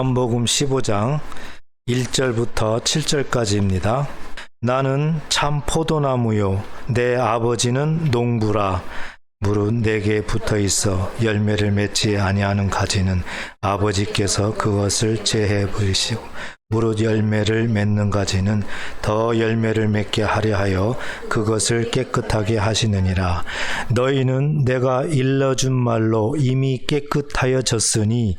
요한복음 15장 1절부터 7절까지입니다. 나는 참 포도나무요 내 아버지는 농부라. 무릇 내게 붙어 있어 열매를 맺지 아니하는 가지는 아버지께서 그것을 제해 버리시고 무릇 열매를 맺는 가지는 더 열매를 맺게 하려 하여 그것을 깨끗하게 하시느니라. 너희는 내가 일러준 말로 이미 깨끗하여졌으니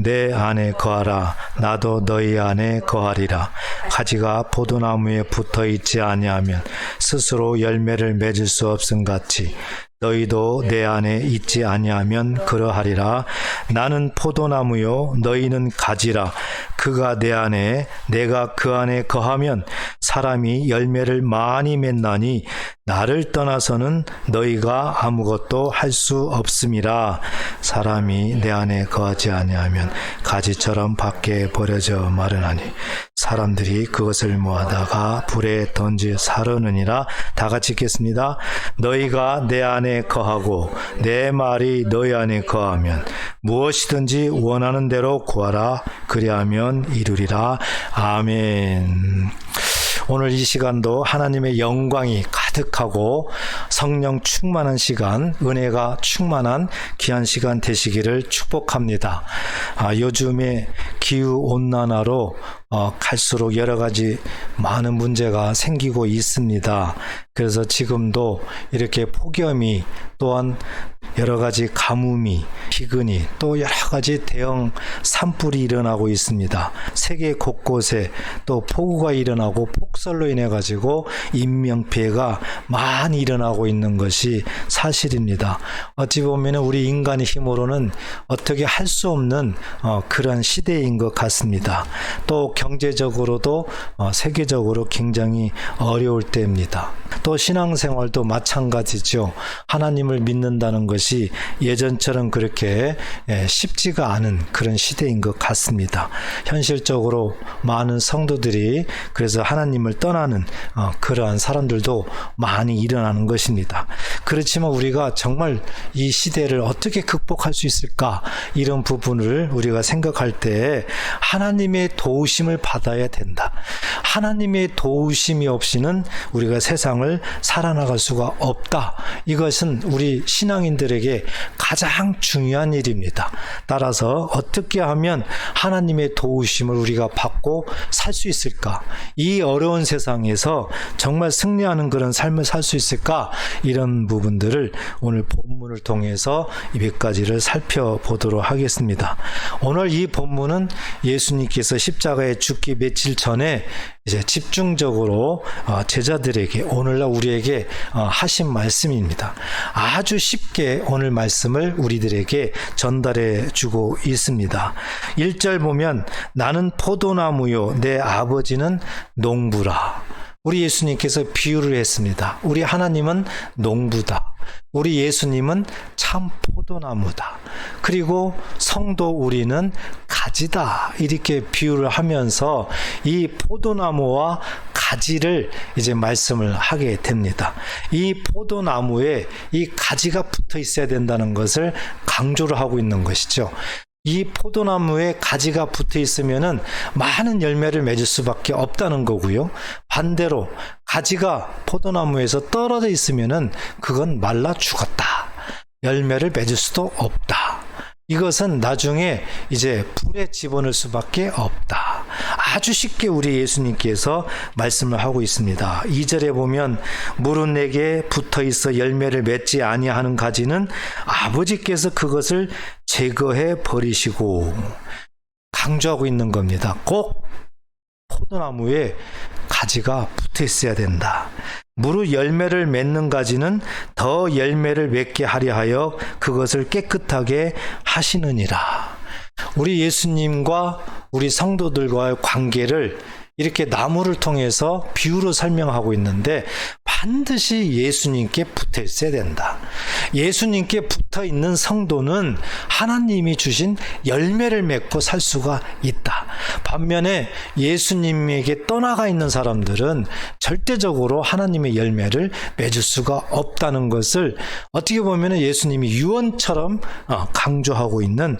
내 안에 거하라. 나도 너희 안에 거하리라. 가지가 포도나무에 붙어 있지 아니하면 스스로 열매를 맺을 수 없음 같이 너희도 내 안에 있지 아니하면 그러하리라. 나는 포도나무요 너희는 가지라. 그가 내 안에 내가 그 안에 거하면 사람이 열매를 많이 맺나니 나를 떠나서는 너희가 아무것도 할 수 없음이라. 사람이 내 안에 거하지 아니하면 가지처럼 밖에 버려져 마르나니 사람들이 그것을 모아다가 불에 던지 사르느니라. 다 같이 읽겠습니다. 너희가 내 안에 거하고 내 말이 너희 안에 거하면 무엇이든지 원하는 대로 구하라. 그리하면 이루리라. 아멘. 오늘 이 시간도 하나님의 영광이 가득하고 성령 충만한 시간, 은혜가 충만한 귀한 시간 되시기를 축복합니다. 요즘에 기후온난화로 갈수록 여러 가지 많은 문제가 생기고 있습니다. 그래서 지금도 이렇게 폭염이 또한 여러 가지 가뭄이, 비근이 또 여러 가지 대형 산불이 일어나고 있습니다. 세계 곳곳에 또 폭우가 일어나고 폭설로 인해 가지고 인명피해가 많이 일어나고 있는 것이 사실입니다. 어찌 보면 우리 인간의 힘으로는 어떻게 할 수 없는 그런 시대인 것 같습니다. 또 경제적으로도 세계적으로 굉장히 어려울 때입니다. 또 신앙생활도 마찬가지죠. 하나님을 믿는다는 것이 예전처럼 그렇게 쉽지가 않은 그런 시대인 것 같습니다. 현실적으로 많은 성도들이 그래서 하나님을 떠나는 그러한 사람들도 많이 일어나는 것입니다. 그렇지만 우리가 정말 이 시대를 어떻게 극복할 수 있을까? 이런 부분을 우리가 생각할 때 하나님의 도우심을 받아야 된다. 하나님의 도우심이 없이는 우리가 세상을 살아나갈 수가 없다. 이것은 우리 신앙인들에게 가장 중요한 일입니다. 따라서 어떻게 하면 하나님의 도우심을 우리가 받고 살 수 있을까? 이 어려운 세상에서 정말 승리하는 그런 삶을 살 수 있을까? 이런 부분들을 오늘 본문을 통해서 몇 가지를 살펴보도록 하겠습니다. 오늘 이 본문은 예수님께서 십자가에 죽기 며칠 전에 이제 집중적으로 제자들에게 오늘날 우리에게 하신 말씀입니다. 아주 쉽게 오늘 말씀을 우리들에게 전달해 주고 있습니다. 1절 보면 나는 포도나무요 내 아버지는 농부라. 우리 예수님께서 비유를 했습니다. 우리 하나님은 농부다. 우리 예수님은 참 포도나무다. 그리고 성도 우리는 가지다. 이렇게 비유를 하면서 이 포도나무와 가지를 이제 말씀을 하게 됩니다. 이 포도나무에 이 가지가 붙어 있어야 된다는 것을 강조를 하고 있는 것이죠. 이 포도나무에 가지가 붙어 있으면은 많은 열매를 맺을 수밖에 없다는 거고요. 반대로 가지가 포도나무에서 떨어져 있으면은 그건 말라 죽었다. 열매를 맺을 수도 없다. 이것은 나중에 이제 불에 집어넣을 수밖에 없다. 아주 쉽게 우리 예수님께서 말씀을 하고 있습니다. 2절에 보면 무릇 내게 붙어 있어 열매를 맺지 아니하는 가지는 아버지께서 그것을 제거해 버리시고, 강조하고 있는 겁니다. 꼭 포도나무에 가지가 붙어 있어야 된다. 무릇 열매를 맺는 가지는 더 열매를 맺게 하려 하여 그것을 깨끗하게 하시느니라. 우리 예수님과 우리 성도들과의 관계를 이렇게 나무를 통해서 비유로 설명하고 있는데 반드시 예수님께 붙어 있어야 된다. 예수님께 붙어 있는 성도는 하나님이 주신 열매를 맺고 살 수가 있다. 반면에 예수님에게 떠나가 있는 사람들은 절대적으로 하나님의 열매를 맺을 수가 없다는 것을 어떻게 보면 예수님이 유언처럼 강조하고 있는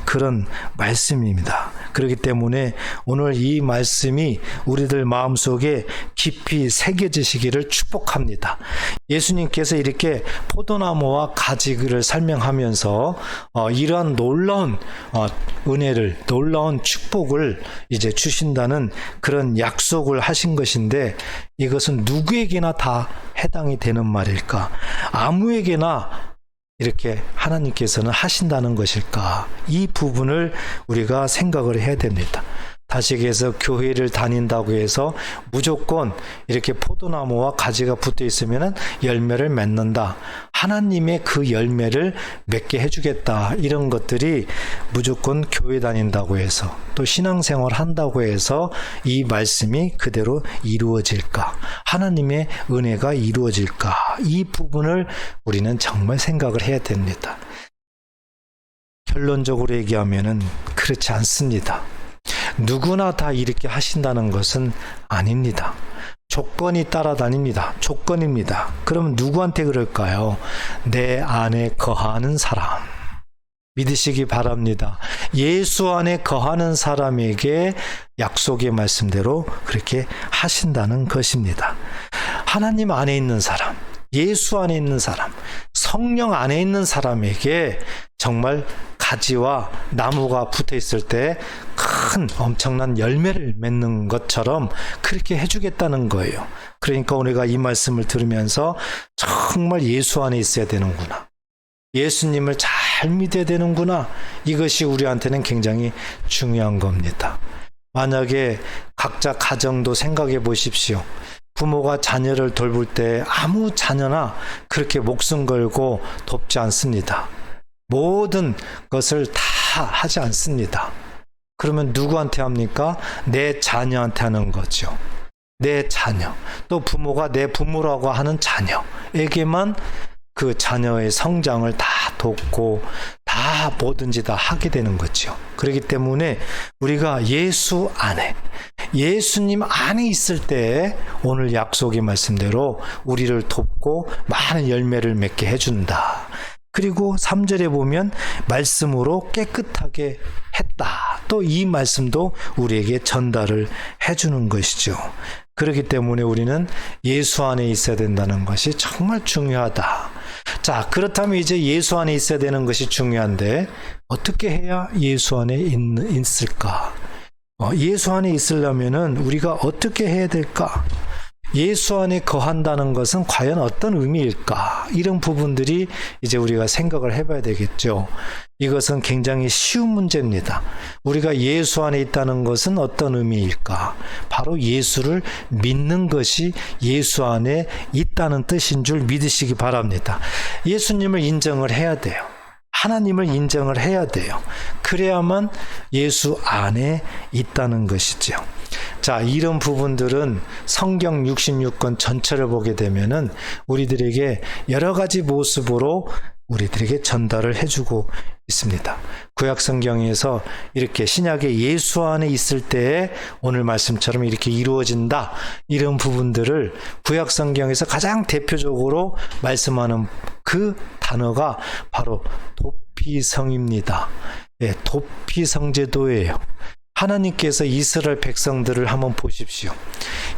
그런 말씀입니다. 그렇기 때문에 오늘 이 말씀이 우리들 마음속에 깊이 새겨지시기를 축복합니다. 예수님께서 이렇게 포도나무와 가지를 설명하면서 이러한 놀라운 은혜를, 놀라운 축복을 이제 주신다는 그런 약속을 하신 것인데, 이것은 누구에게나 다 해당이 되는 말일까? 아무에게나 이렇게 하나님께서는 하신다는 것일까? 이 부분을 우리가 생각을 해야 됩니다. 다시 얘기해서 교회를 다닌다고 해서 무조건 이렇게 포도나무와 가지가 붙어 있으면 열매를 맺는다, 하나님의 그 열매를 맺게 해주겠다, 이런 것들이 무조건 교회 다닌다고 해서 또 신앙생활 한다고 해서 이 말씀이 그대로 이루어질까? 하나님의 은혜가 이루어질까? 이 부분을 우리는 정말 생각을 해야 됩니다. 결론적으로 얘기하면은 그렇지 않습니다. 누구나 다 이렇게 하신다는 것은 아닙니다. 조건이 따라다닙니다. 조건입니다. 그러면 누구한테 그럴까요? 내 안에 거하는 사람. 믿으시기 바랍니다. 예수 안에 거하는 사람에게 약속의 말씀대로 그렇게 하신다는 것입니다. 하나님 안에 있는 사람, 예수 안에 있는 사람, 성령 안에 있는 사람에게 정말 가지와 나무가 붙어 있을 때 큰 엄청난 열매를 맺는 것처럼 그렇게 해주겠다는 거예요. 그러니까 우리가 이 말씀을 들으면서 정말 예수 안에 있어야 되는구나, 예수님을 잘 믿어야 되는구나, 이것이 우리한테는 굉장히 중요한 겁니다. 만약에 각자 가정도 생각해 보십시오. 부모가 자녀를 돌볼 때 아무 자녀나 그렇게 목숨 걸고 돕지 않습니다. 모든 것을 다 하지 않습니다. 그러면 누구한테 합니까? 내 자녀한테 하는 거죠. 내 자녀, 또 부모가 내 부모라고 하는 자녀에게만 그 자녀의 성장을 다 돕고 다 뭐든지 다 하게 되는 거죠. 그렇기 때문에 우리가 예수 안에, 예수님 안에 있을 때 오늘 약속의 말씀대로 우리를 돕고 많은 열매를 맺게 해준다. 그리고 3절에 보면 말씀으로 깨끗하게 했다. 또 이 말씀도 우리에게 전달을 해주는 것이죠. 그렇기 때문에 우리는 예수 안에 있어야 된다는 것이 정말 중요하다. 자, 그렇다면 이제 예수 안에 있어야 되는 것이 중요한데 어떻게 해야 예수 안에 있을까? 예수 안에 있으려면은 우리가 어떻게 해야 될까? 예수 안에 거한다는 것은 과연 어떤 의미일까? 이런 부분들이 이제 우리가 생각을 해봐야 되겠죠. 이것은 굉장히 쉬운 문제입니다. 우리가 예수 안에 있다는 것은 어떤 의미일까? 바로 예수를 믿는 것이 예수 안에 있다는 뜻인 줄 믿으시기 바랍니다. 예수님을 인정을 해야 돼요. 하나님을 인정을 해야 돼요. 그래야만 예수 안에 있다는 것이죠. 자, 이런 부분들은 성경 66권 전체를 보게 되면은 우리들에게 여러 가지 모습으로 우리들에게 전달을 해주고 있습니다. 구약 성경에서 이렇게 신약의 예수 안에 있을 때에 오늘 말씀처럼 이렇게 이루어진다, 이런 부분들을 구약 성경에서 가장 대표적으로 말씀하는 그 단어가 바로 도피성입니다. 예, 도피성제도예요. 하나님께서 이스라엘 백성들을 한번 보십시오.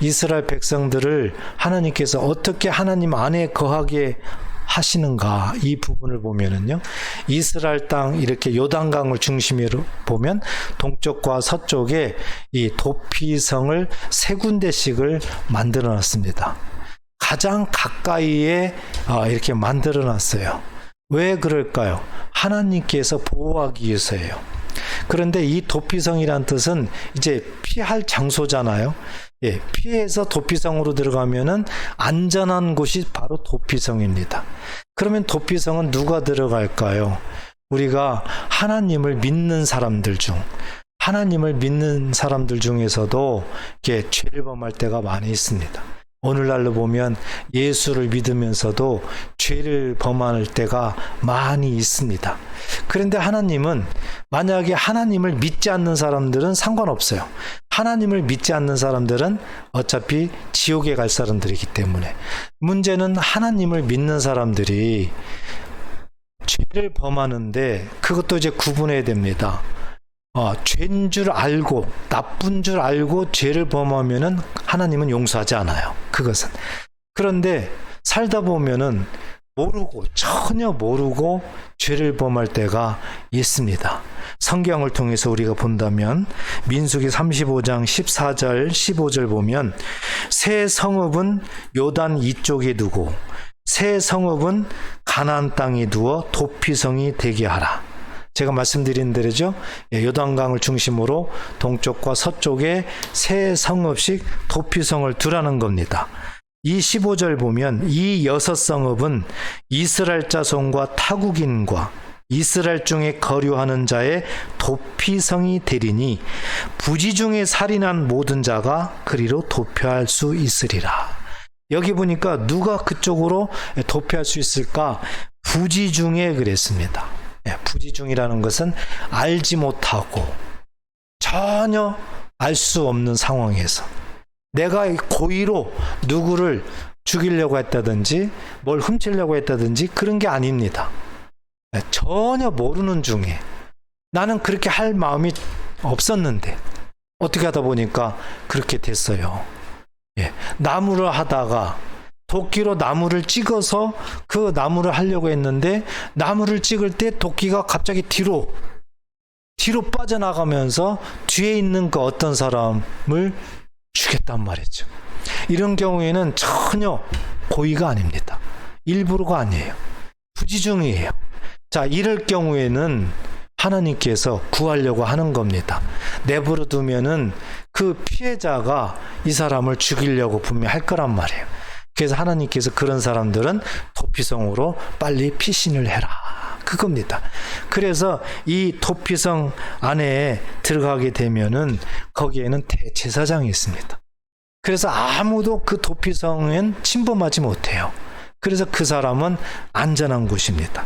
이스라엘 백성들을 하나님께서 어떻게 하나님 안에 거하게 하시는가, 이 부분을 보면은요, 이스라엘 땅 이렇게 요단강을 중심으로 보면 동쪽과 서쪽에 이 도피성을 3군데씩을 만들어 놨습니다. 가장 가까이에 이렇게 만들어 놨어요. 왜 그럴까요? 하나님께서 보호하기 위해서예요. 그런데 이 도피성이란 뜻은 이제 피할 장소잖아요. 예, 피해서 도피성으로 들어가면은 안전한 곳이 바로 도피성입니다. 그러면 도피성은 누가 들어갈까요? 우리가 하나님을 믿는 사람들 중에서도 이렇게 죄를 범할 때가 많이 있습니다. 오늘날로 보면 예수를 믿으면서도 죄를 범할 때가 많이 있습니다. 그런데 하나님은, 만약에 하나님을 믿지 않는 사람들은 상관없어요. 하나님을 믿지 않는 사람들은 어차피 지옥에 갈 사람들이기 때문에. 문제는 하나님을 믿는 사람들이 죄를 범하는데 그것도 이제 구분해야 됩니다. 죄인 줄 알고, 나쁜 줄 알고 죄를 범하면은 하나님은 용서하지 않아요. 그것은. 그런데 살다 보면은 모르고, 전혀 모르고 죄를 범할 때가 있습니다. 성경을 통해서 우리가 본다면 민수기 35장 14절 15절 보면 새 성읍은 요단 이쪽에 두고 새 성읍은 가나안 땅에 두어 도피성이 되게 하라. 제가 말씀드린 대로죠. 요단강을 중심으로 동쪽과 서쪽에 새 성읍씩 도피성을 두라는 겁니다. 이 15절 보면 이 6성읍은 이스라엘 자손과 타국인과 이스라엘 중에 거류하는 자의 도피성이 되리니 부지 중에 살인한 모든 자가 그리로 도피할 수 있으리라. 여기 보니까 누가 그쪽으로 도피할 수 있을까? 부지 중에 그랬습니다. 부지 중이라는 것은 알지 못하고 전혀 알 수 없는 상황에서 내가 고의로 누구를 죽이려고 했다든지 뭘 훔치려고 했다든지 그런 게 아닙니다. 전혀 모르는 중에 나는 그렇게 할 마음이 없었는데 어떻게 하다 보니까 그렇게 됐어요. 나무를 하다가 도끼로 나무를 찍어서 그 나무를 하려고 했는데 나무를 찍을 때 도끼가 갑자기 뒤로 빠져나가면서 뒤에 있는 그 어떤 사람을 죽였단 말이죠. 이런 경우에는 전혀 고의가 아닙니다. 일부러가 아니에요. 부지중이에요. 자, 이럴 경우에는 하나님께서 구하려고 하는 겁니다. 내버려 두면은 그 피해자가 이 사람을 죽이려고 분명히 할 거란 말이에요. 그래서 하나님께서 그런 사람들은 도피성으로 빨리 피신을 해라. 그겁니다. 그래서 이 도피성 안에 들어가게 되면은 거기에는 대제사장이 있습니다. 그래서 아무도 그 도피성엔 침범하지 못해요. 그래서 그 사람은 안전한 곳입니다.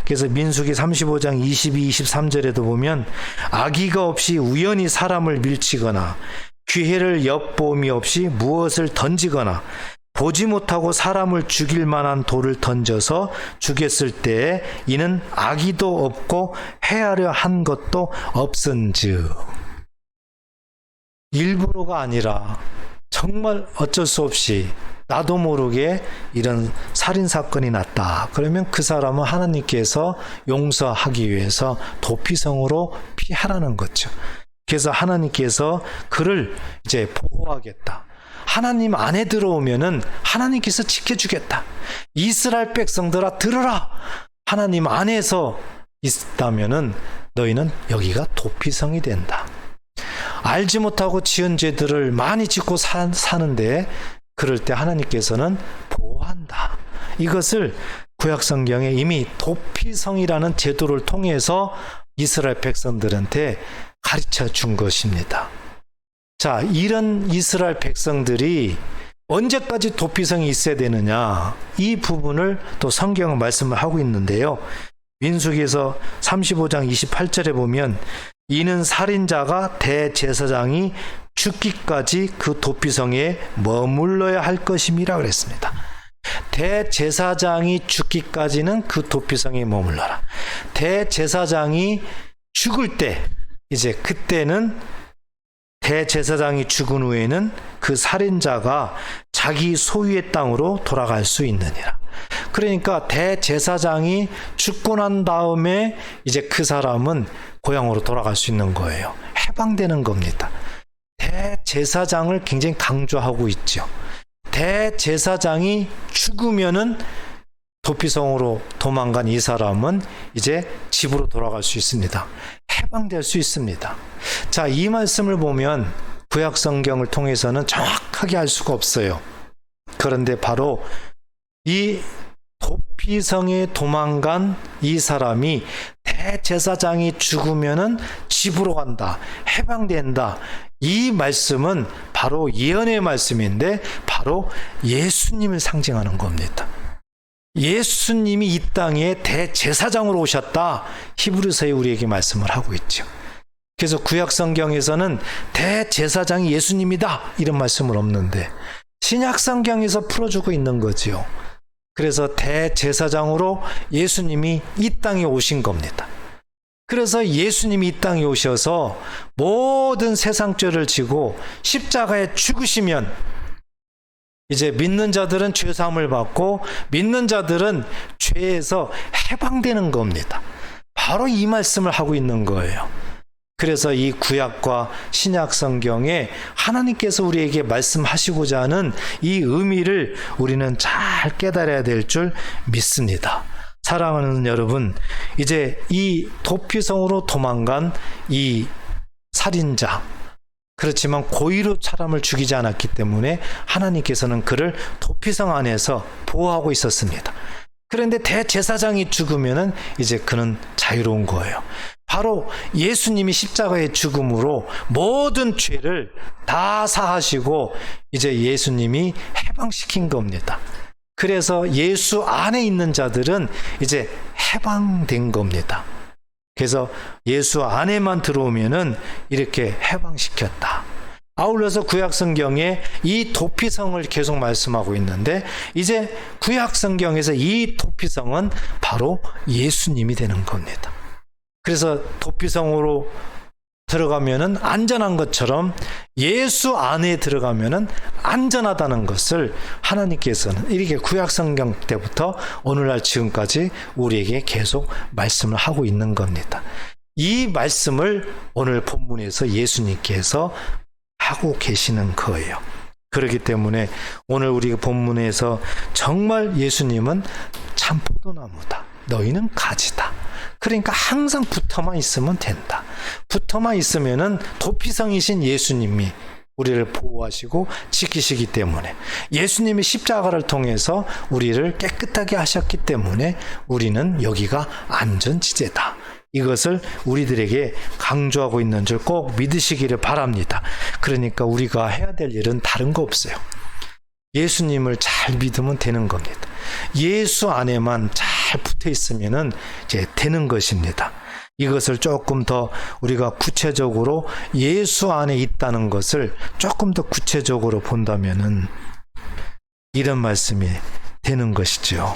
그래서 민수기 35장 22, 23절에도 보면 악의가 없이 우연히 사람을 밀치거나 기회를 엿보음이 없이 무엇을 던지거나 보지 못하고 사람을 죽일 만한 돌을 던져서 죽였을 때에 이는 악의도 없고 해하려 한 것도 없은즉. 일부러가 아니라 정말 어쩔 수 없이 나도 모르게 이런 살인사건이 났다. 그러면 그 사람은 하나님께서 용서하기 위해서 도피성으로 피하라는 거죠. 그래서 하나님께서 그를 이제 보호하겠다. 하나님 안에 들어오면은 하나님께서 지켜주겠다. 이스라엘 백성들아 들어라. 하나님 안에서 있다면은 너희는 여기가 도피성이 된다. 알지 못하고 지은 죄들을 많이 짓고 사는데 그럴 때 하나님께서는 보호한다. 이것을 구약성경에 이미 도피성이라는 제도를 통해서 이스라엘 백성들한테 가르쳐 준 것입니다. 자, 이런 이스라엘 백성들이 언제까지 도피성이 있어야 되느냐, 이 부분을 또 성경은 말씀을 하고 있는데요. 민수기에서 35장 28절에 보면 이는 살인자가 대제사장이 죽기까지 그 도피성에 머물러야 할 것임이라 그랬습니다. 대제사장이 죽기까지는 그 도피성에 머물러라. 대제사장이 죽을 때 이제 그때는 대제사장이 죽은 후에는 그 살인자가 자기 소유의 땅으로 돌아갈 수 있느니라. 그러니까 대제사장이 죽고 난 다음에 이제 그 사람은 고향으로 돌아갈 수 있는 거예요. 해방되는 겁니다. 대제사장을 굉장히 강조하고 있죠. 대제사장이 죽으면은 도피성으로 도망간 이 사람은 이제 집으로 돌아갈 수 있습니다. 해방될 수 있습니다. 자, 이 말씀을 보면 구약 성경을 통해서는 정확하게 알 수가 없어요. 그런데 바로 이 도피성에 도망간 이 사람이 대제사장이 죽으면은 집으로 간다, 해방된다. 이 말씀은 바로 예언의 말씀인데 바로 예수님을 상징하는 겁니다. 예수님이 이 땅에 대제사장으로 오셨다. 히브리서에 우리에게 말씀을 하고 있죠. 그래서 구약 성경에서는 대제사장이 예수님이다 이런 말씀은 없는데 신약 성경에서 풀어주고 있는 거지요. 그래서 대제사장으로 예수님이 이 땅에 오신 겁니다. 그래서 예수님이 이 땅에 오셔서 모든 세상 죄를 지고 십자가에 죽으시면 이제 믿는 자들은 죄 사함을 받고 믿는 자들은 죄에서 해방되는 겁니다. 바로 이 말씀을 하고 있는 거예요. 그래서 이 구약과 신약 성경에 하나님께서 우리에게 말씀하시고자 하는 이 의미를 우리는 잘 깨달아야 될 줄 믿습니다. 사랑하는 여러분, 이제 이 도피성으로 도망간 이 살인자, 그렇지만 고의로 사람을 죽이지 않았기 때문에 하나님께서는 그를 도피성 안에서 보호하고 있었습니다. 그런데 대제사장이 죽으면은 이제 그는 자유로운 거예요. 바로 예수님이 십자가의 죽음으로 모든 죄를 다 사하시고 이제 예수님이 해방시킨 겁니다. 그래서 예수 안에 있는 자들은 이제 해방된 겁니다. 그래서 예수 안에만 들어오면은 이렇게 해방시켰다. 아울러서 구약성경에 이 도피성을 계속 말씀하고 있는데 이제 구약성경에서 이 도피성은 바로 예수님이 되는 겁니다. 그래서 도피성으로 들어가면은 안전한 것처럼 예수 안에 들어가면은 안전하다는 것을 하나님께서는 이렇게 구약성경 때부터 오늘날 지금까지 우리에게 계속 말씀을 하고 있는 겁니다. 이 말씀을 오늘 본문에서 예수님께서 하고 계시는 거예요. 그렇기 때문에 오늘 우리 본문에서 정말 예수님은 참 포도나무다. 너희는 가지다. 그러니까 항상 붙어만 있으면 된다. 붙어만 있으면은 도피성이신 예수님이 우리를 보호하시고 지키시기 때문에 예수님이 십자가를 통해서 우리를 깨끗하게 하셨기 때문에 우리는 여기가 안전지대다. 이것을 우리들에게 강조하고 있는 줄 꼭 믿으시기를 바랍니다. 그러니까 우리가 해야 될 일은 다른 거 없어요. 예수님을 잘 믿으면 되는 겁니다. 예수 안에만 잘 붙어 있으면은 이제 되는 것입니다. 이것을 조금 더 우리가 구체적으로 예수 안에 있다는 것을 조금 더 구체적으로 본다면은 이런 말씀이 되는 것이죠.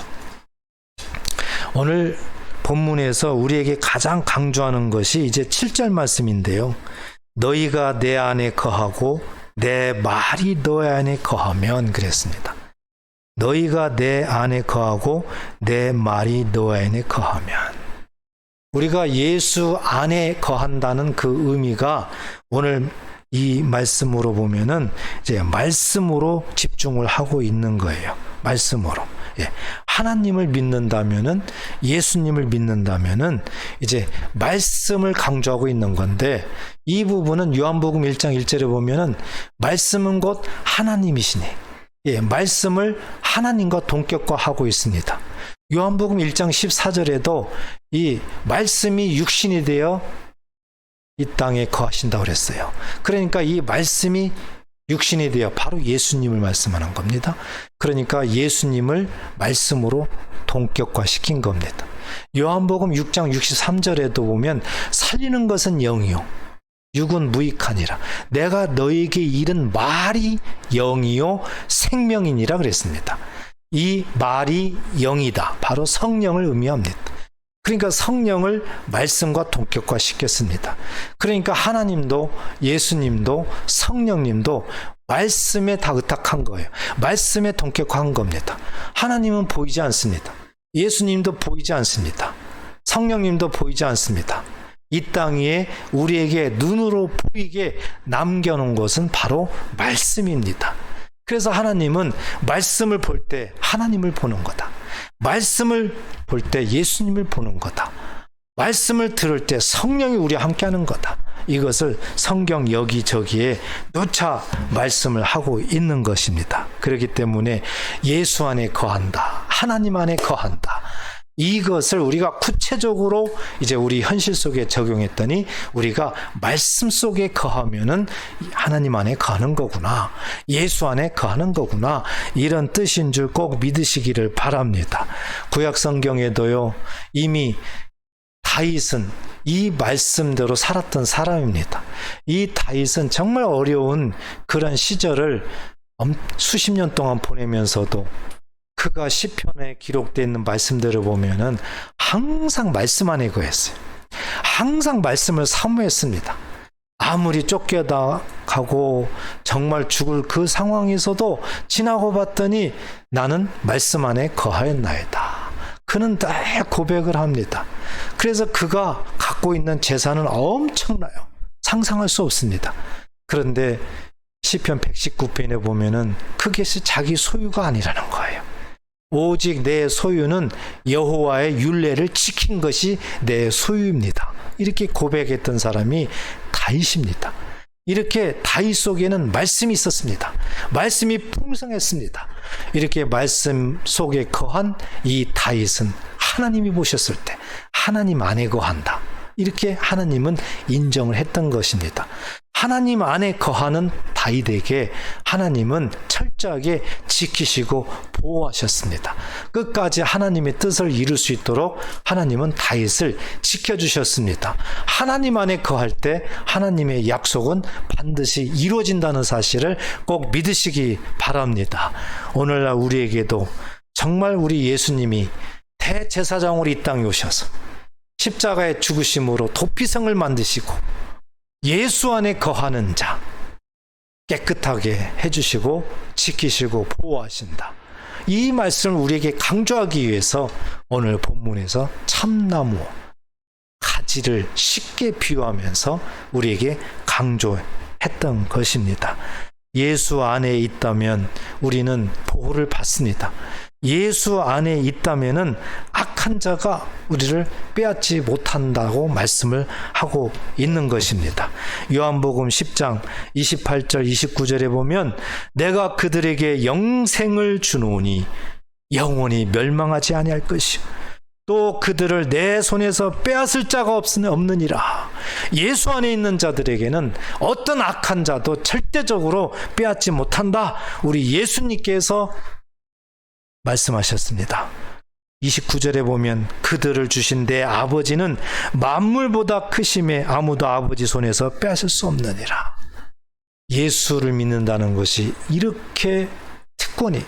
오늘 본문에서 우리에게 가장 강조하는 것이 이제 7절 말씀인데요. 너희가 내 안에 거하고 내 말이 너희 안에 거하면 그랬습니다. 너희가 내 안에 거하고 내 말이 너희 안에 거하면 우리가 예수 안에 거한다는 그 의미가 오늘 이 말씀으로 보면은 이제 말씀으로 집중을 하고 있는 거예요. 말씀으로. 예. 하나님을 믿는다면은 예수님을 믿는다면은 이제 말씀을 강조하고 있는 건데 이 부분은 요한복음 1장 1절에 보면은 말씀은 곧 하나님이시니 예, 말씀을 하나님과 동격화하고 있습니다. 요한복음 1장 14절에도 이 말씀이 육신이 되어 이 땅에 거하신다고 그랬어요. 그러니까 이 말씀이 육신이 되어 바로 예수님을 말씀하는 겁니다. 그러니까 예수님을 말씀으로 동격화시킨 겁니다. 요한복음 6장 63절에도 보면 살리는 것은 영이요 육은 무익하니라. 내가 너에게 이른 말이 영이요 생명이니라 그랬습니다. 이 말이 영이다. 바로 성령을 의미합니다. 그러니까 성령을 말씀과 동격화시켰습니다. 그러니까 하나님도 예수님도 성령님도 말씀에 다 의탁한 거예요. 말씀에 동격화한 겁니다. 하나님은 보이지 않습니다. 예수님도 보이지 않습니다. 성령님도 보이지 않습니다. 이 땅 위에 우리에게 눈으로 보이게 남겨놓은 것은 바로 말씀입니다. 그래서 하나님은 말씀을 볼 때 하나님을 보는 거다. 말씀을 볼 때 예수님을 보는 거다. 말씀을 들을 때 성령이 우리와 함께하는 거다. 이것을 성경 여기저기에 누차 말씀을 하고 있는 것입니다. 그렇기 때문에 예수 안에 거한다. 하나님 안에 거한다. 이것을 우리가 구체적으로 이제 우리 현실 속에 적용했더니 우리가 말씀 속에 거하면은 하나님 안에 거하는 거구나. 예수 안에 거하는 거구나. 이런 뜻인 줄 꼭 믿으시기를 바랍니다. 구약 성경에도요, 이미 다윗은 이 말씀대로 살았던 사람입니다. 이 다윗은 정말 어려운 그런 시절을 수십 년 동안 보내면서도 그가 시편에 기록되어 있는 말씀들을 보면은 항상 말씀 안에 거했어요. 항상 말씀을 사모했습니다. 아무리 쫓겨나가고 정말 죽을 그 상황에서도 지나고 봤더니 나는 말씀 안에 거하였나이다. 그는 늘 고백을 합니다. 그래서 그가 갖고 있는 재산은 엄청나요. 상상할 수 없습니다. 그런데 시편 119편에 보면은 그것이 자기 소유가 아니라는 거예요. 오직 내 소유는 여호와의 율례를 지킨 것이 내 소유입니다. 이렇게 고백했던 사람이 다윗입니다. 이렇게 다윗 속에는 말씀이 있었습니다. 말씀이 풍성했습니다. 이렇게 말씀 속에 거한 이 다윗은 하나님이 보셨을 때 하나님 안에 거한다. 이렇게 하나님은 인정을 했던 것입니다. 하나님 안에 거하는 다윗에게 하나님은 철저하게 지키시고 보호하셨습니다. 끝까지 하나님의 뜻을 이룰 수 있도록 하나님은 다윗을 지켜주셨습니다. 하나님 안에 거할 때 하나님의 약속은 반드시 이루어진다는 사실을 꼭 믿으시기 바랍니다. 오늘날 우리에게도 정말 우리 예수님이 대제사장으로 이 땅에 오셔서 십자가의 죽으심으로 도피성을 만드시고 예수 안에 거하는 자 깨끗하게 해주시고 지키시고 보호하신다. 이 말씀을 우리에게 강조하기 위해서 오늘 본문에서 참나무 가지를 쉽게 비유하면서 우리에게 강조했던 것입니다. 예수 안에 있다면 우리는 보호를 받습니다. 예수 안에 있다면은 악한 자가 우리를 빼앗지 못한다고 말씀을 하고 있는 것입니다. 요한복음 10장 28절 29절에 보면 내가 그들에게 영생을 주노니 영원히 멸망하지 아니할 것이요 또 그들을 내 손에서 빼앗을 자가 없느니라. 예수 안에 있는 자들에게는 어떤 악한 자도 절대적으로 빼앗지 못한다. 우리 예수님께서 말씀하셨습니다. 29절에 보면 그들을 주신 내 아버지는 만물보다 크심에 아무도 아버지 손에서 빼앗을 수 없느니라. 예수를 믿는다는 것이 이렇게 특권이,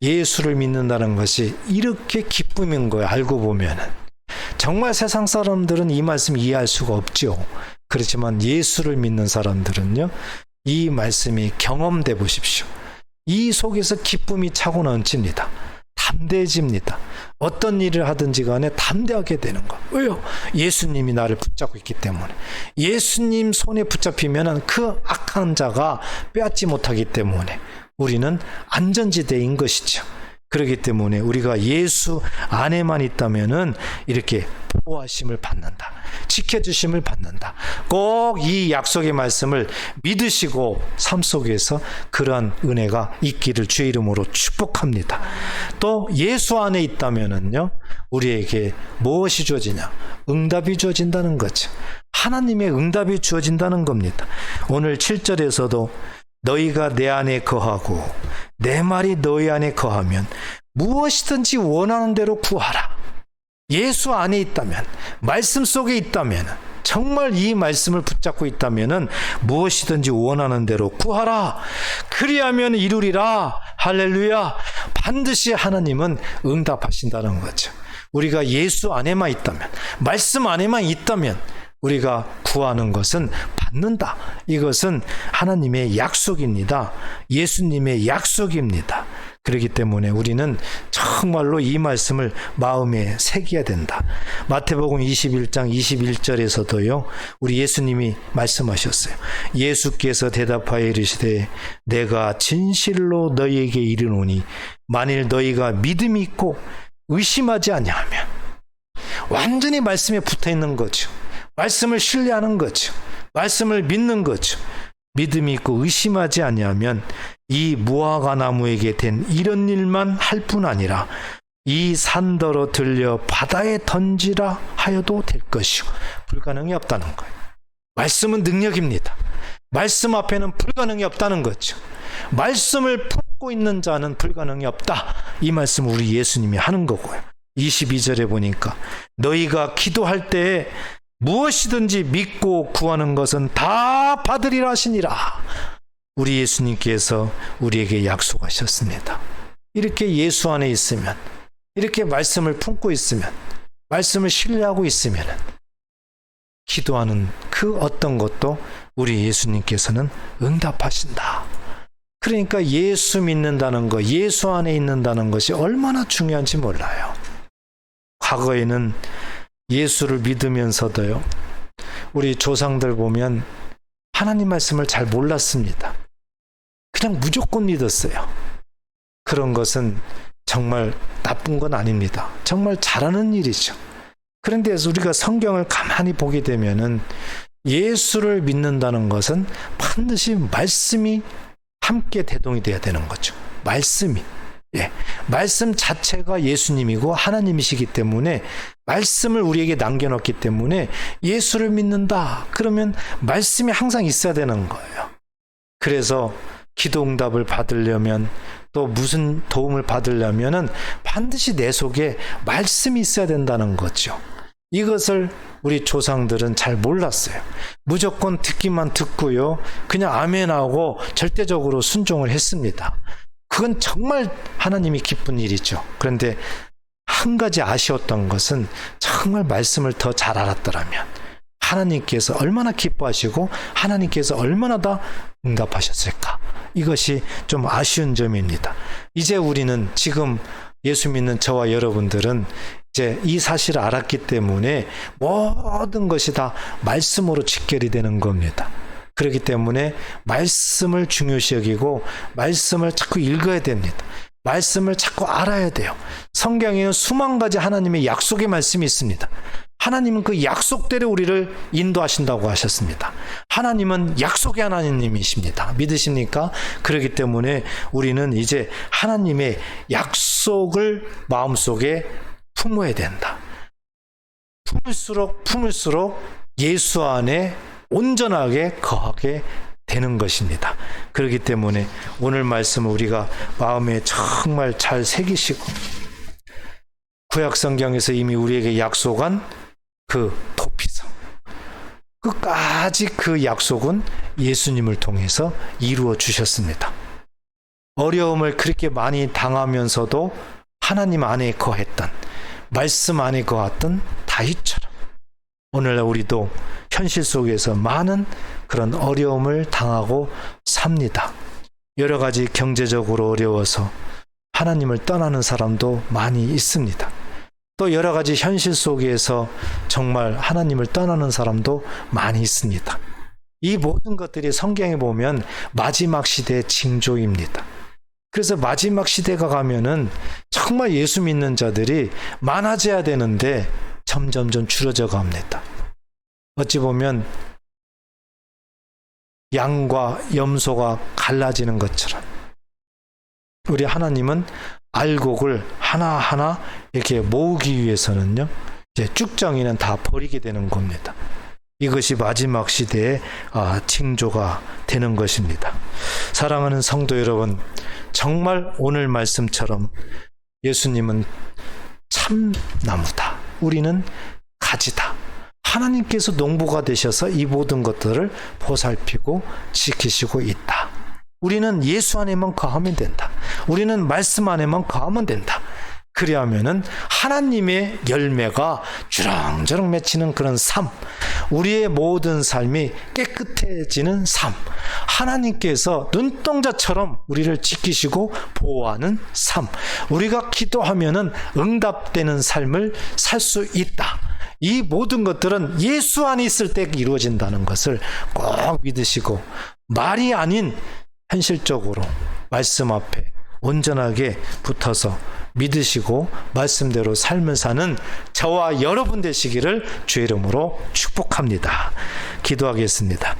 예수를 믿는다는 것이 이렇게 기쁨인 거예요. 알고 보면은 정말 세상 사람들은 이 말씀 이해할 수가 없죠. 그렇지만 예수를 믿는 사람들은요, 이 말씀이 경험돼 보십시오. 이 속에서 기쁨이 차고 넘칩니다. 담대해집니다. 어떤 일을 하든지 간에 담대하게 되는 거. 왜요? 예수님이 나를 붙잡고 있기 때문에. 예수님 손에 붙잡히면 그 악한 자가 빼앗지 못하기 때문에 우리는 안전지대인 것이죠. 그렇기 때문에 우리가 예수 안에만 있다면은 이렇게 보호하심을 받는다. 지켜주심을 받는다. 꼭 이 약속의 말씀을 믿으시고 삶 속에서 그러한 은혜가 있기를 주의 이름으로 축복합니다. 또 예수 안에 있다면은요, 우리에게 무엇이 주어지냐? 응답이 주어진다는 거죠. 하나님의 응답이 주어진다는 겁니다. 오늘 7절에서도 너희가 내 안에 거하고 내 말이 너희 안에 거하면 무엇이든지 원하는 대로 구하라. 예수 안에 있다면, 말씀 속에 있다면, 정말 이 말씀을 붙잡고 있다면 무엇이든지 원하는 대로 구하라. 그리하면 이루리라. 할렐루야. 반드시 하나님은 응답하신다는 거죠. 우리가 예수 안에만 있다면, 말씀 안에만 있다면 우리가 구하는 것은 받는다. 이것은 하나님의 약속입니다. 예수님의 약속입니다. 그렇기 때문에 우리는 정말로 이 말씀을 마음에 새겨야 된다. 마태복음 21장 21절에서도요, 우리 예수님이 말씀하셨어요. 예수께서 대답하여 이르시되 내가 진실로 너희에게 이르노니 만일 너희가 믿음이 있고 의심하지 아니하면, 완전히 말씀에 붙어 있는 거죠. 말씀을 신뢰하는 거죠. 말씀을 믿는 거죠. 믿음이 있고 의심하지 아니하면 이 무화과 나무에게 된 이런 일만 할 뿐 아니라 이 산더러 들려 바다에 던지라 하여도 될 것이요 불가능이 없다는 거예요. 말씀은 능력입니다. 말씀 앞에는 불가능이 없다는 거죠. 말씀을 품고 있는 자는 불가능이 없다. 이 말씀을 우리 예수님이 하는 거고요. 22절에 보니까 너희가 기도할 때에 무엇이든지 믿고 구하는 것은 다 받으리라 하시니라. 우리 예수님께서 우리에게 약속하셨습니다. 이렇게 예수 안에 있으면, 이렇게 말씀을 품고 있으면, 말씀을 신뢰하고 있으면 기도하는 그 어떤 것도 우리 예수님께서는 응답하신다. 그러니까 예수 믿는다는 것, 예수 안에 있는다는 것이 얼마나 중요한지 몰라요. 과거에는 예수를 믿으면서도요, 우리 조상들 보면 하나님 말씀을 잘 몰랐습니다. 그냥 무조건 믿었어요. 그런 것은 정말 나쁜 건 아닙니다. 정말 잘하는 일이죠. 그런데 우리가 성경을 가만히 보게 되면은 예수를 믿는다는 것은 반드시 말씀이 함께 대동이 돼야 되는 거죠. 말씀이. 말씀 자체가 예수님이고 하나님이시기 때문에 말씀을 우리에게 남겨놓기 때문에 예수를 믿는다. 그러면 말씀이 항상 있어야 되는 거예요. 그래서 기도 응답을 받으려면 또 무슨 도움을 받으려면은 반드시 내 속에 말씀이 있어야 된다는 거죠. 이것을 우리 조상들은 잘 몰랐어요. 무조건 듣기만 듣고요, 그냥 아멘하고 절대적으로 순종을 했습니다. 그건 정말 하나님이 기쁜 일이죠. 그런데 한 가지 아쉬웠던 것은 정말 말씀을 더 잘 알았더라면 하나님께서 얼마나 기뻐하시고 하나님께서 얼마나 더 응답하셨을까. 이것이 좀 아쉬운 점입니다. 이제 우리는 지금 예수 믿는 저와 여러분들은 이제 이 사실을 알았기 때문에 모든 것이 다 말씀으로 직결이 되는 겁니다. 그렇기 때문에 말씀을 중요시 여기고 말씀을 자꾸 읽어야 됩니다. 말씀을 자꾸 알아야 돼요. 성경에는 수만 가지 하나님의 약속의 말씀이 있습니다. 하나님은 그 약속대로 우리를 인도하신다고 하셨습니다. 하나님은 약속의 하나님이십니다. 믿으십니까? 그렇기 때문에 우리는 이제 하나님의 약속을 마음속에 품어야 된다. 품을수록 예수 안에 온전하게 거하게 되는 것입니다. 그렇기 때문에 오늘 말씀을 우리가 마음에 정말 잘 새기시고 구약 성경에서 이미 우리에게 약속한 그 도피성, 끝까지 그 약속은 예수님을 통해서 이루어 주셨습니다. 어려움을 그렇게 많이 당하면서도 하나님 안에 거했던, 말씀 안에 거했던 다윗처럼 오늘날 우리도 현실 속에서 많은 그런 어려움을 당하고 삽니다. 여러 가지 경제적으로 어려워서 하나님을 떠나는 사람도 많이 있습니다. 또 여러 가지 현실 속에서 정말 하나님을 떠나는 사람도 많이 있습니다. 이 모든 것들이 성경에 보면 마지막 시대의 징조입니다. 그래서 마지막 시대가 가면은 정말 예수 믿는 자들이 많아져야 되는데 점점점 줄어져 갑니다. 어찌 보면 양과 염소가 갈라지는 것처럼 우리 하나님은 알곡을 하나하나 이렇게 모으기 위해서는요, 이제 쭉정이는 다 버리게 되는 겁니다. 이것이 마지막 시대의 징조가 되는 것입니다. 사랑하는 성도 여러분, 정말 오늘 말씀처럼 예수님은 참나무다. 우리는 가지다. 하나님께서 농부가 되셔서 이 모든 것들을 보살피고 지키시고 있다. 우리는 예수 안에만 거하면 된다. 우리는 말씀 안에만 거하면 된다. 그리하면은 하나님의 열매가 주렁주렁 맺히는 그런 삶, 우리의 모든 삶이 깨끗해지는 삶, 하나님께서 눈동자처럼 우리를 지키시고 보호하는 삶, 우리가 기도하면은 응답되는 삶을 살 수 있다. 이 모든 것들은 예수 안에 있을 때 이루어진다는 것을 꼭 믿으시고, 말이 아닌 현실적으로 말씀 앞에 온전하게 붙어서 믿으시고 말씀대로 삶을 사는 저와 여러분 되시기를 주의 이름으로 축복합니다. 기도하겠습니다.